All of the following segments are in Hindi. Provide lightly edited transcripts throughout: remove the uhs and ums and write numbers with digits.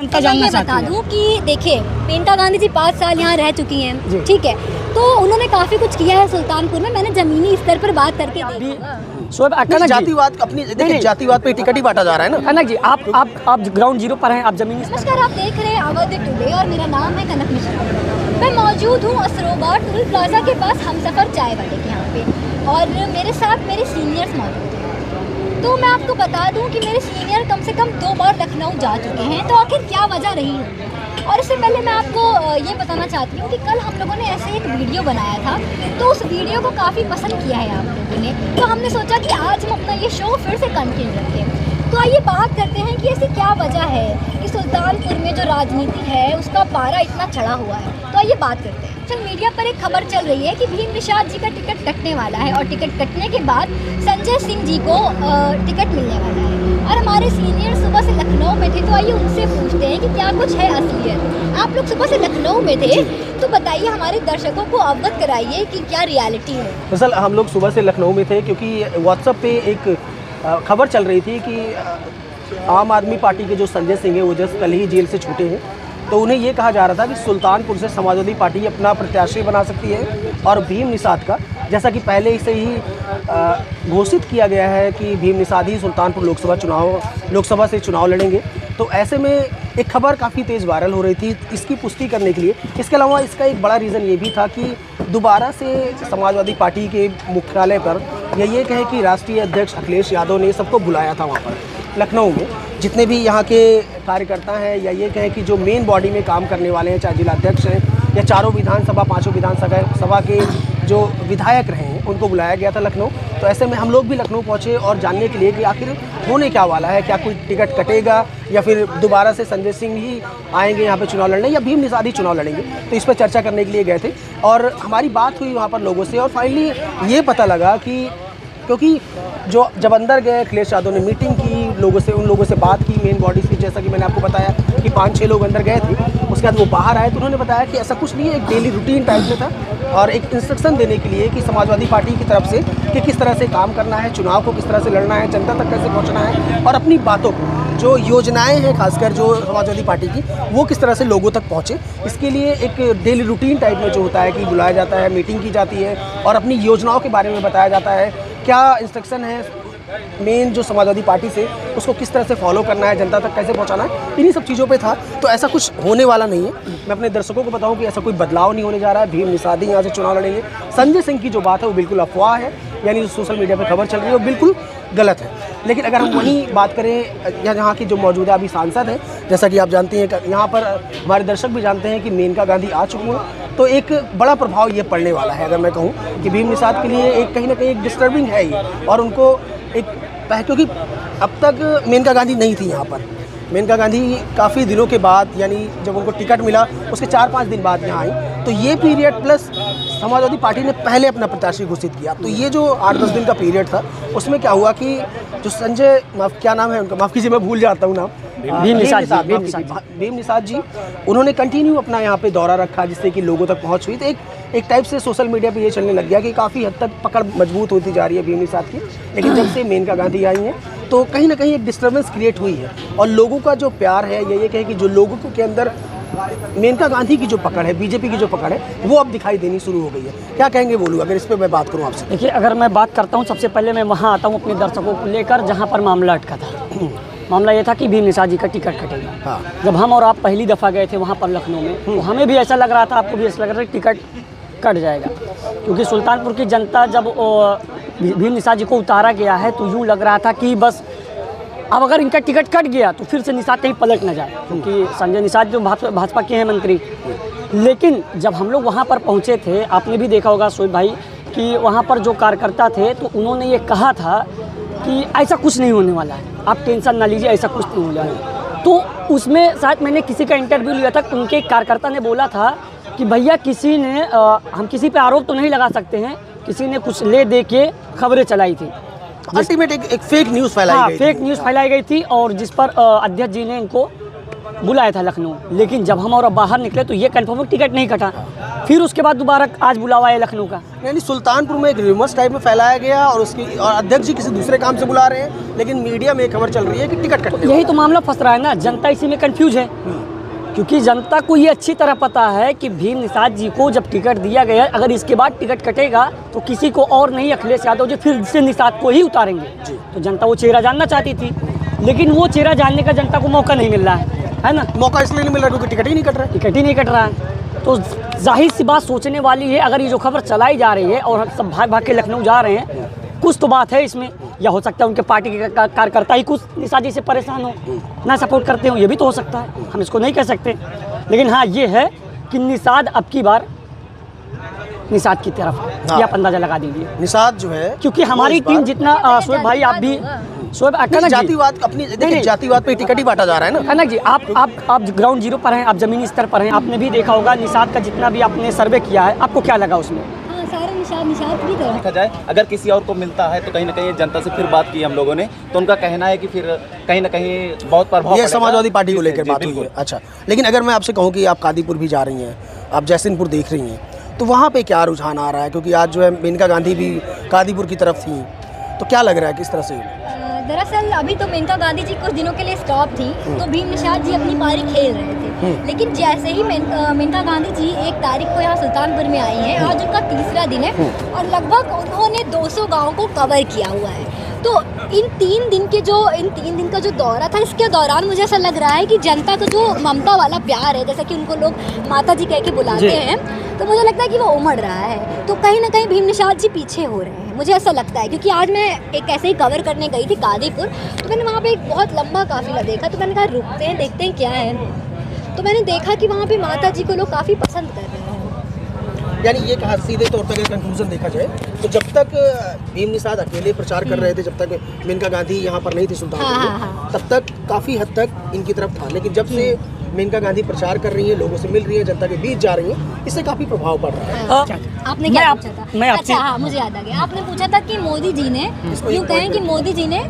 जनता जानना चाहती है। बता दूं कि देखिए मेनका गांधी जी 5 साल यहाँ रह चुकी हैं, ठीक है, तो उन्होंने काफ़ी कुछ किया है सुल्तानपुर में। मैंने ज़मीनी स्तर पर बात करके देखी। शोएब कनक जी, जातिवाद अपनी देखिए जातिवाद पे टिकट ही बांटा जा रहा है ना। कनक जी आप ग्राउंड जीरो पर हैं, आप जमीनी स्तर। नमस्कार, आप देख रहे हैं अवध टुडे और मेरा नाम है कनक मिश्रा। मैं मौजूद हूँ असरोबा टूल प्लाजा के पास हमसफर चाय वाले के यहाँ पे, और मेरे साथ मेरे सीनियर्स मौजूद हैं। तो मैं आपको बता दूं कि मेरे सीनियर कम से कम 2 बार लखनऊ जा चुके हैं। तो आखिर क्या वजह रही है? और इससे पहले मैं आपको ये बताना चाहती हूँ कि कल हम लोगों ने ऐसे एक वीडियो बनाया था, तो उस वीडियो को काफ़ी पसंद किया है आप लोगों ने। तो हमने सोचा कि आज हम अपना ये शो फिर से कंटिन्यू रखें। तो आइए बात करते हैं कि ऐसी क्या वजह है कि सुल्तानपुर में जो राजनीति है उसका पारा इतना चढ़ा हुआ है। तो आइए बात करते हैं। सोशल मीडिया पर एक खबर चल रही है कि भीम निषाद जी का टिकट कटने वाला है, और टिकट कटने के बाद संजय सिंह जी को टिकट मिलने वाला है। और हमारे सीनियर सुबह से लखनऊ में थे, तो आइए उनसे पूछते हैं कि क्या कुछ है असलियत। आप लोग सुबह से लखनऊ में थे, तो बताइए हमारे दर्शकों को अवगत कराइए कि क्या रियलिटी है। दरअसल हम लोग सुबह से लखनऊ में थे क्योंकि व्हाट्सएप पे एक खबर चल रही थी कि आम आदमी पार्टी के जो संजय सिंह है वो जस्ट कल ही जेल से छूटे हैं। तो उन्हें ये कहा जा रहा था कि सुल्तानपुर से समाजवादी पार्टी अपना प्रत्याशी बना सकती है, और भीम निषाद का, जैसा कि पहले से ही घोषित किया गया है कि भीम निषाद ही सुल्तानपुर लोकसभा से चुनाव लड़ेंगे। तो ऐसे में एक खबर काफ़ी तेज़ वायरल हो रही थी इसकी पुष्टि करने के लिए। इसके अलावा इसका एक बड़ा रीज़न ये भी था कि दोबारा से समाजवादी पार्टी के मुख्यालय पर ये कहे कि राष्ट्रीय अध्यक्ष अखिलेश यादव ने सबको बुलाया था वहाँ पर लखनऊ में, जितने भी यहाँ के कार्यकर्ता हैं, या ये कहें कि जो मेन बॉडी में काम करने वाले हैं, चाहे जिलाध्यक्ष हैं या चारों विधानसभा 5 विधानसभा के जो विधायक रहे हैं, उनको बुलाया गया था लखनऊ। तो ऐसे में हम लोग भी लखनऊ पहुँचे और जानने के लिए कि आखिर होने क्या वाला है, क्या कोई टिकट कटेगा या फिर दोबारा से संजय सिंह ही आएंगे यहाँ पे चुनाव लड़ने, या भीम निषाद ही चुनाव लड़ेंगे। तो इस पर चर्चा करने के लिए गए थे और हमारी बात हुई वहाँ पर लोगों से, और फाइनली ये पता लगा कि क्योंकि जब अंदर गए अखिलेश यादव ने मीटिंग की उन लोगों से बात की मेन बॉडी से, जैसा कि मैंने आपको बताया कि 5-6 लोग अंदर गए थे। उसके बाद वो बाहर आए तो उन्होंने बताया कि ऐसा कुछ नहीं है, एक डेली रूटीन टाइप में था, और एक इंस्ट्रक्शन देने के लिए कि समाजवादी पार्टी की तरफ से कि किस तरह से काम करना है, चुनाव को किस तरह से लड़ना है, जनता तक कैसे पहुँचना है, और अपनी बातों को, जो योजनाएं हैं खासकर जो समाजवादी पार्टी की, वो किस तरह से लोगों तक पहुँचे। इसके लिए एक डेली रूटीन टाइप में जो होता है कि बुलाया जाता है, मीटिंग की जाती है और अपनी योजनाओं के बारे में बताया जाता है, क्या इंस्ट्रक्शन है मेन जो समाजवादी पार्टी से, उसको किस तरह से फॉलो करना है, जनता तक कैसे पहुंचाना है, इन्हीं सब चीज़ों पे था। तो ऐसा कुछ होने वाला नहीं है। मैं अपने दर्शकों को बताऊं कि ऐसा कोई बदलाव नहीं होने जा रहा है। भीम निषाद ही यहाँ से चुनाव लड़ेंगे। संजय सिंह की जो बात है वो बिल्कुल अफवाह है, यानी जो सोशल मीडिया पर खबर चल रही है वो बिल्कुल गलत है। लेकिन अगर हम वहीं बात करें, यहाँ की जो मौजूदा अभी सांसद हैं, जैसा कि आप जानते हैं, यहाँ पर हमारे दर्शक भी जानते हैं कि मेनका गांधी आ चुकी हैं, तो एक बड़ा प्रभाव ये पड़ने वाला है। अगर मैं कहूँ कि भीम निषाद के लिए एक कहीं ना कहीं एक डिस्टर्बिंग है ये, और उनको एक क्योंकि अब तक मेनका गांधी नहीं थी यहाँ पर। मेनका गांधी काफ़ी दिनों के बाद, यानी जब उनको टिकट मिला उसके 4-5 दिन बाद यहाँ आई, तो ये पीरियड प्लस समाजवादी पार्टी ने पहले अपना प्रत्याशी घोषित किया। तो ये जो 8-10 दिन का पीरियड था, उसमें क्या हुआ कि जो संजय, क्या नाम है उनका, माफ़ कीजिए मैं भूल जाता हूँ नाम, भीम निषाद जी, उन्होंने कंटिन्यू अपना यहाँ पे दौरा रखा, जिससे कि लोगों तक पहुँच हुई। तो एक टाइप से सोशल मीडिया पे ये चलने लग गया कि काफ़ी हद तक पकड़ मजबूत होती जा रही है भीम निषाद की। लेकिन जब से मेनका गांधी आई हैं, तो कहीं ना कहीं एक डिस्टर्बेंस क्रिएट हुई है, और लोगों का जो प्यार है, ये कहे कि जो लोगों के अंदर मेनका गांधी की जो पकड़ है, बीजेपी की जो पकड़ है, वो अब दिखाई देनी शुरू हो गई है। क्या कहेंगे बोलूँ अगर इस पर मैं बात करूँ आपसे? देखिए, अगर मैं बात करता हूँ, सबसे पहले मैं वहाँ आता हूँ अपने दर्शकों को लेकर जहाँ पर मामला अटका था। मामला ये था कि भीम निषाद जी का टिकट कटेगा। हाँ। जब हम और आप पहली दफ़ा गए थे वहाँ पर लखनऊ में, तो हमें भी ऐसा लग रहा था, आपको भी ऐसा लग रहा था टिकट कट जाएगा, क्योंकि सुल्तानपुर की जनता जब भीम निषाद जी को उतारा गया है तो यूँ लग रहा था कि बस अब अगर इनका टिकट कट गया तो फिर से निषाद कहीं पलट ना जाए, क्योंकि संजय निषाद जो भाजपा के हैं मंत्री। लेकिन जब हम लोग वहाँ पर पहुँचे थे, आपने भी देखा होगा शोएब भाई, कि वहाँ पर जो कार्यकर्ता थे तो उन्होंने ये कहा था कि ऐसा कुछ नहीं होने वाला है, आप टेंशन ना लीजिए, ऐसा कुछ नहीं होने वाला है। तो उसमें शायद मैंने किसी का इंटरव्यू लिया था, उनके एक कार्यकर्ता ने बोला था कि भैया किसी ने हम किसी पे आरोप तो नहीं लगा सकते हैं, किसी ने कुछ ले दे के खबरें चलाई थी, अल्टीमेट एक फेक न्यूज़ फैलाई गई थी। फेक न्यूज़ फैलाई गई थी, और जिस पर अध्यक्ष जी ने इनको बुलाया था लखनऊ, लेकिन जब हम और बाहर निकले तो ये कंफर्म टिकट नहीं कटा। फिर उसके बाद दोबारा आज बुलावा है लखनऊ का। यानी सुल्तानपुर में एक रूमर्स टाइप में फैलाया गया और उसकी और अध्यक्ष जी किसी दूसरे काम से बुला रहे हैं, लेकिन मीडिया में एक खबर चल रही है कि टिकट कटने यही तो मामला फंस रहा है ना, जनता इसी में कंफ्यूज है। क्योंकि जनता को ये अच्छी तरह पता है कि भीम निषाद जी को जब टिकट दिया गया, अगर इसके बाद टिकट कटेगा तो किसी को और नहीं, अखिलेश यादव जी फिर से निषाद को ही उतारेंगे। तो जनता वो चेहरा जानना चाहती थी, लेकिन वो चेहरा जानने का जनता को मौका नहीं मिल रहा है ना। मौका इसलिए नहीं मिल रहा क्योंकि टिकट ही नहीं कट रहा है। टिकट ही नहीं कट रहा है। तो जाहिर सी बात सोचने वाली है, अगर ये जो खबर चलाई जा रही है और सब भाग भाग के लखनऊ जा रहे हैं, कुछ तो बात है इसमें, या हो सकता है उनके पार्टी के कार्यकर्ता ही कुछ निषाद जी से परेशान हो, ना सपोर्ट करते हो, ये भी तो हो सकता है, हम इसको नहीं कह सकते। लेकिन हाँ ये है कि निषाद अब की बार निषाद की तरफ है, ये आप अंदाजा लगा दीजिए। निषाद जो है क्योंकि हमारी टीम जितना शोएब भाई आप भी शोएब अचानक जातिवाद अपनी देखिए जातिवाद पे टिकट ही बांटा जा रहा है ना। अनक जी आप ग्राउंड जीरो पर हैं, आप जमीनी स्तर पर हैं, आपने भी देखा होगा निषाद का जितना भी आपने सर्वे किया है, आपको क्या लगा उसमें? हाँ सारा निषाद भी तो देखा जाए अगर किसी और को मिलता है तो कहीं ना कहीं जनता से फिर बात की हम लोगों ने, तो उनका कहना है कि फिर कहीं ना कहीं बहुत प्रभाव ये पड़ेगा। समाजवादी पार्टी को जी, लेकर जी, बात हुई है। बिल्कुल। अच्छा, लेकिन अगर मैं आपसे कहूँ कि आप कादीपुर भी जा रही हैं, आप जैसलमेर देख रही हैं, तो वहाँ पे क्या रुझान आ रहा है? क्योंकि आज जो है मेनका गांधी भी कादीपुर की तरफ थी, तो क्या लग रहा है किस तरह से? दरअसल अभी तो मेनका गांधी जी कुछ दिनों के लिए स्टॉप थी, तो भीम निषाद जी अपनी पारी खेल रहे थे। लेकिन जैसे ही मेनका गांधी जी 1 तारीख को यहाँ सुल्तानपुर में आई हैं, आज उनका तीसरा दिन है और लगभग उन्होंने 200 गाँव को कवर किया हुआ है। तो इन 3 दिन का जो दौरा था, इसके दौरान मुझे ऐसा लग रहा है कि जनता का जो ममता वाला प्यार है, जैसा कि उनको लोग माता जी कह के बुलाते हैं, तो मुझे लगता है कि वो उमड़ रहा है। तो कहीं ना कहीं भीम निषाद जी पीछे हो रहे हैं, मुझे ऐसा लगता है। क्योंकि आज मैं एक ऐसे ही कवर करने गई थी कादीपुर, तो मैंने वहाँ पे एक बहुत लंबा काफिला देखा, तो मैंने कहा रुकते हैं देखते हैं क्या है। तो मैंने देखा कि वहाँ पे माता जी को लोग काफ़ी पसंद कर रहे हैं। यानी ये कहा सीधे तौर पर अगर कंक्लूजन देखा जाए तो जब तक भीम निषाद अकेले प्रचार कर रहे थे, जब तक मेनका गांधी यहाँ पर नहीं थी सुल्तानपुर में, तब तक काफ़ी हद तक इनकी तरफ था। लेकिन जब से मेनका गांधी प्रचार कर रही है, लोगों से मिल रही है, जनता के बीच जा रही है, इससे काफ़ी प्रभाव पड़ रहा है। आपने क्या पूछा था? अच्छा हाँ, मुझे याद आ गया। आपने पूछा था कि मोदी जी ने यूँ कहें कि मोदी जी ने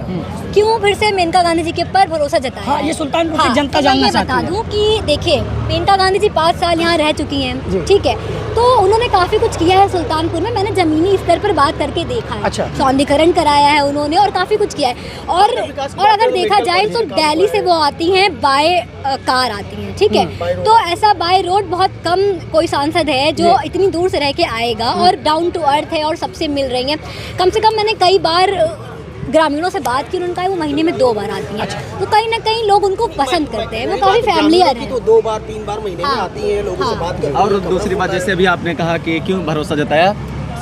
क्यों फिर से मेनका गांधी जी के ऊपर भरोसा जताया? हाँ, ये सुल्तानपुर की जनता जानना चाहती है। बता दूं कि देखिए मेनका गांधी जी 5 साल यहाँ रह चुकी हैं, ठीक है, तो उन्होंने काफ़ी कुछ किया है सुल्तानपुर में। मैंने ज़मीनी स्तर पर बात करके देखा है। अच्छा। सौंदर्यीकरण कराया है उन्होंने और काफ़ी कुछ किया है। और अगर देखा जाए तो दिल्ली से वो आती हैं बाय कार आती हैं, ठीक है, तो ऐसा बाय रोड बहुत कम कोई सांसद है जो इतनी दूर से रह के आएगा और डाउन टू अर्थ है और सबसे मिल रही हैं। कम से कम मैंने कई बार ग्रामीणों से बात की, उन्होंने कहा वो महीने में 2 बार आती हैं। तो कहीं ना कहीं लोग उनको पसंद करते हैं, वो काफ़ी फैमिलियर है। तो 2 बार 3 बार महीने में आती हैं, लोगों से बात करती हैं। और दूसरी बात, जैसे अभी आपने कहा कि क्यों भरोसा जताया,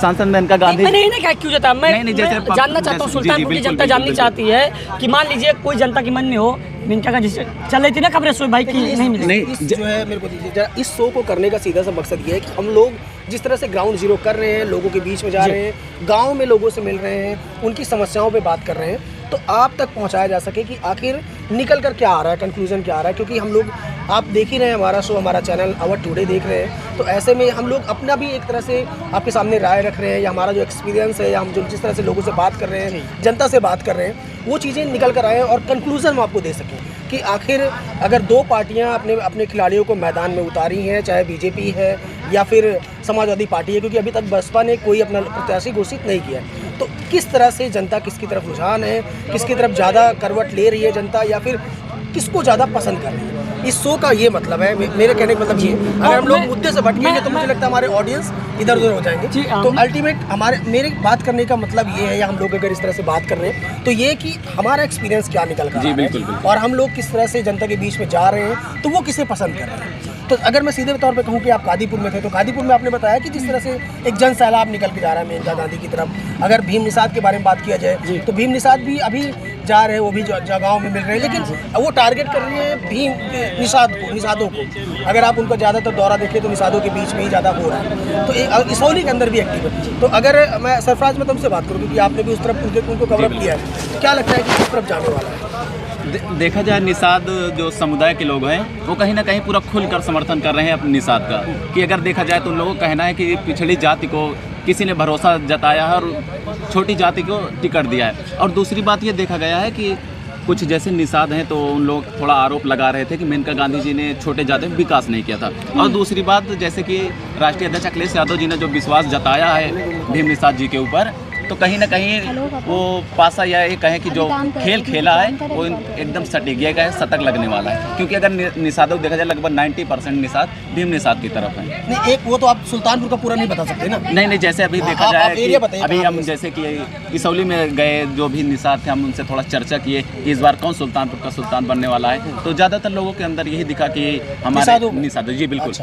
सांसद मेनका गांधी मैंने नहीं कहा क्यों जता, मैं जानना चाहता हूँ, सुल्तानपुर की जनता जाननी चाहती है कि मान लीजिए कोई जनता के मन में हो, मेनका गांधी चल रही थी ना खबरें शोएब भाई की, नहीं मिली। जो है मेरे को दीजिए जरा, इस शो को करने का सीधा सा मकसद ये है कि हम लोग जिस तरह से ग्राउंड जीरो कर रहे हैं, लोगों के बीच में जा रहे हैं, गांव में लोगों से मिल रहे हैं, उनकी समस्याओं पे बात कर रहे हैं, तो आप तक पहुंचाया जा सके कि आखिर निकल कर क्या आ रहा है, कंक्लूजन क्या आ रहा है। क्योंकि हम लोग, आप देख ही रहे हैं हमारा शो, हमारा चैनल आवर टुडे देख रहे हैं, तो ऐसे में हम लोग अपना भी एक तरह से आपके सामने राय रख रहे हैं, या हमारा जो एक्सपीरियंस है, या हम जो जिस तरह से लोगों से बात कर रहे हैं, जनता से बात कर रहे हैं, वो चीज़ें निकल कर आए और कंक्लूजन हम आपको दे सकें कि आखिर अगर 2 पार्टियां अपने खिलाड़ियों को मैदान में उतारी हैं, चाहे बीजेपी है या फिर समाजवादी पार्टी है, क्योंकि अभी तक बसपा ने कोई अपना प्रत्याशी घोषित नहीं किया, तो किस तरह से जनता किसकी तरफ रुझान है, किसकी तरफ ज़्यादा करवट ले रही है जनता, या फिर किसको ज़्यादा पसंद कर रही है। इस शो का ये मतलब है, मेरे कहने का मतलब ये, अगर हम लोग मुद्दे से भटकेंगे तो मुझे लगता है हमारे ऑडियंस इधर उधर हो जाएंगे। तो अल्टीमेट मेरे बात करने का मतलब ये है, या हम लोग अगर इस तरह से बात कर रहे हैं तो ये कि हमारा एक्सपीरियंस क्या निकल कर रहा है और हम लोग किस तरह से जनता के बीच में जा रहे हैं, तो वो किसे पसंद कर रहे हैं। तो अगर मैं सीधे तौर पे कहूँ कि आप कादीपुर में थे, तो कादीपुर में आपने बताया कि जिस तरह से एक जन सैलाब निकल के जा रहा है मेनका गांधी की तरफ। अगर भीम निषाद के बारे में बात किया जाए तो भीम निषाद भी अभी जा रहे हैं, वो भी जगहों में मिल रहे हैं, लेकिन वो टारगेट कर रही है भीम निषादों को। अगर आप उनका ज़्यादातर दौरा देखें तो निषादों के बीच में ही ज़्यादा हो रहा है, तो इसौली के अंदर भी एक्टिव है। तो अगर मैं सरफराज में तुमसे बात करूँ, क्योंकि आपने भी उस तरफ उनको कवरअप किया है, तो क्या लगता है कि किस तरफ जाने वाला है? देखा जाए निषाद जो समुदाय के लोग हैं वो कहीं ना कहीं पूरा खुलकर समर्थन कर रहे हैं अपने निषाद का, कि अगर देखा जाए तो उन लोगों का कहना है कि पिछड़ी जाति को किसी ने भरोसा जताया है और छोटी जाति को टिकट दिया है। और दूसरी बात ये देखा गया है कि कुछ जैसे निषाद हैं तो उन लोग थोड़ा आरोप लगा रहे थे कि मेनका गांधी जी ने छोटे जाति में विकास नहीं किया था। और दूसरी बात, जैसे कि राष्ट्रीय अध्यक्ष अखिलेश यादव जी ने जो विश्वास जताया है भीम निषाद जी के ऊपर, तो कहीं ना कहीं वो पासा या ये कहें कि जो खेल खेला है वो एकदम सटीक गया है, शतक लगने वाला है। क्योंकि अगर निषाद देखा जाए लगभग 90% निषाद भीम निषाद की तरफ है। नहीं, एक वो तो आप सुल्तानपुर का पूरा नहीं बता सकते ना। नहीं, जैसे अभी देखा जाए कि अभी हम जैसे कि इसौली में गए, जो भी निषाद थे हम उनसे थोड़ा चर्चा किए कि इस बार कौन सुल्तानपुर का सुल्तान बनने वाला है, तो ज़्यादातर लोगों के अंदर यही दिखा कि हमारे निषाद जी। बिल्कुल।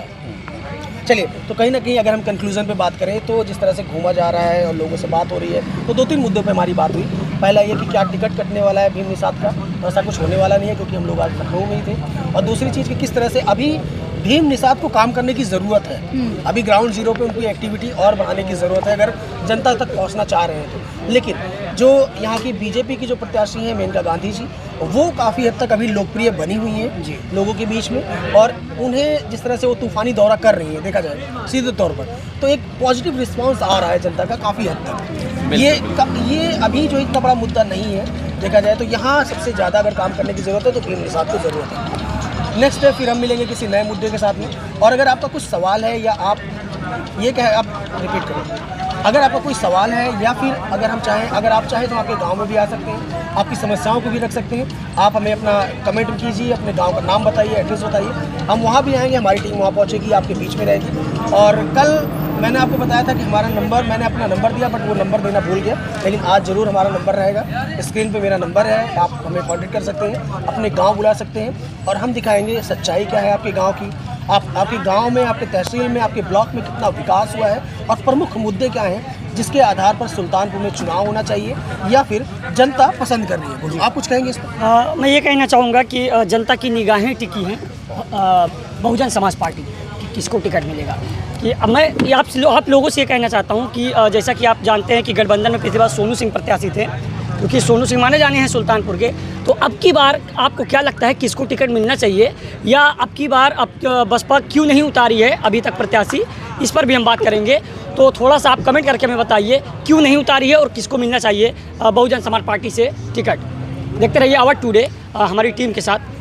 चलिए, तो कहीं ना कहीं अगर हम कंक्लूजन पे बात करें तो जिस तरह से घूमा जा रहा है और लोगों से बात हो रही है, तो 2-3 मुद्दों पे हमारी बात हुई। पहला ये कि क्या टिकट कटने वाला है भीम निषाद का, तो ऐसा कुछ होने वाला नहीं है क्योंकि हम लोग आज लखनऊ में ही थे। और दूसरी चीज़ कि किस तरह से अभी भीम निषाद को काम करने की ज़रूरत है, अभी ग्राउंड जीरो पे उनकी एक्टिविटी और बढ़ाने की ज़रूरत है अगर जनता तक पहुंचना चाह रहे हैं तो। लेकिन जो यहाँ की बीजेपी की जो प्रत्याशी हैं मेनका गांधी जी, वो काफ़ी हद तक अभी लोकप्रिय बनी हुई हैं लोगों के बीच में, और उन्हें जिस तरह से वो तूफानी दौरा कर रही है देखा जाए सीधे तौर पर, तो एक पॉजिटिव रिस्पांस आ रहा है जनता का काफ़ी हद तक। ये अभी जो इतना बड़ा मुद्दा नहीं है देखा जाए तो यहाँ सबसे ज़्यादा अगर काम करने की ज़रूरत है तो भीम निषाद को ज़रूरत है। नेक्स्ट है, फिर हम मिलेंगे किसी नए मुद्दे के साथ में। और अगर आपका कुछ सवाल है या आप ये क्या है, आप रिपीट करें, अगर आपका कोई सवाल है या फिर अगर आप चाहें तो आपके गांव में भी आ सकते हैं, आपकी समस्याओं को भी रख सकते हैं। आप हमें अपना कमेंट कीजिए, अपने गांव का नाम बताइए, एड्रेस बताइए, हम वहाँ भी आएंगे, हमारी टीम वहाँ पहुँचेगी, आपके बीच में रहेगी। और कल मैंने आपको बताया था कि हमारा नंबर, मैंने अपना नंबर दिया बट वो नंबर देना भूल गया, लेकिन आज ज़रूर हमारा नंबर रहेगा। स्क्रीन पे मेरा नंबर है, आप हमें कॉन्टेक्ट कर सकते हैं, अपने गांव बुला सकते हैं और हम दिखाएंगे सच्चाई क्या है आपके गांव की, आपके गांव में, आपके तहसील में, आपके ब्लॉक में कितना विकास हुआ है और प्रमुख मुद्दे क्या हैं जिसके आधार पर सुल्तानपुर में चुनाव होना चाहिए या फिर जनता पसंद कर रही है। बोलिए, आप कुछ कहेंगे इस पर? मैं ये कहना चाहूँगा कि जनता की निगाहें टिकी हैं बहुजन समाज पार्टी कि किसको टिकट मिलेगा। कि अब मैं आप लोगों से ये कहना चाहता हूँ कि जैसा कि आप जानते हैं कि गठबंधन में पिछली बार सोनू सिंह प्रत्याशी थे, क्योंकि सोनू सिंह माने जाने हैं सुल्तानपुर के, तो अब की बार आपको क्या लगता है किसको टिकट मिलना चाहिए, या अब की बार अब बसपा क्यों नहीं उतारी है अभी तक प्रत्याशी, इस पर भी हम बात करेंगे। तो थोड़ा सा आप कमेंट करके हमें बताइए क्यों नहीं उतारी है और किसको मिलना चाहिए बहुजन समाज पार्टी से टिकट। देखते रहिए आवर टुडे हमारी टीम के साथ।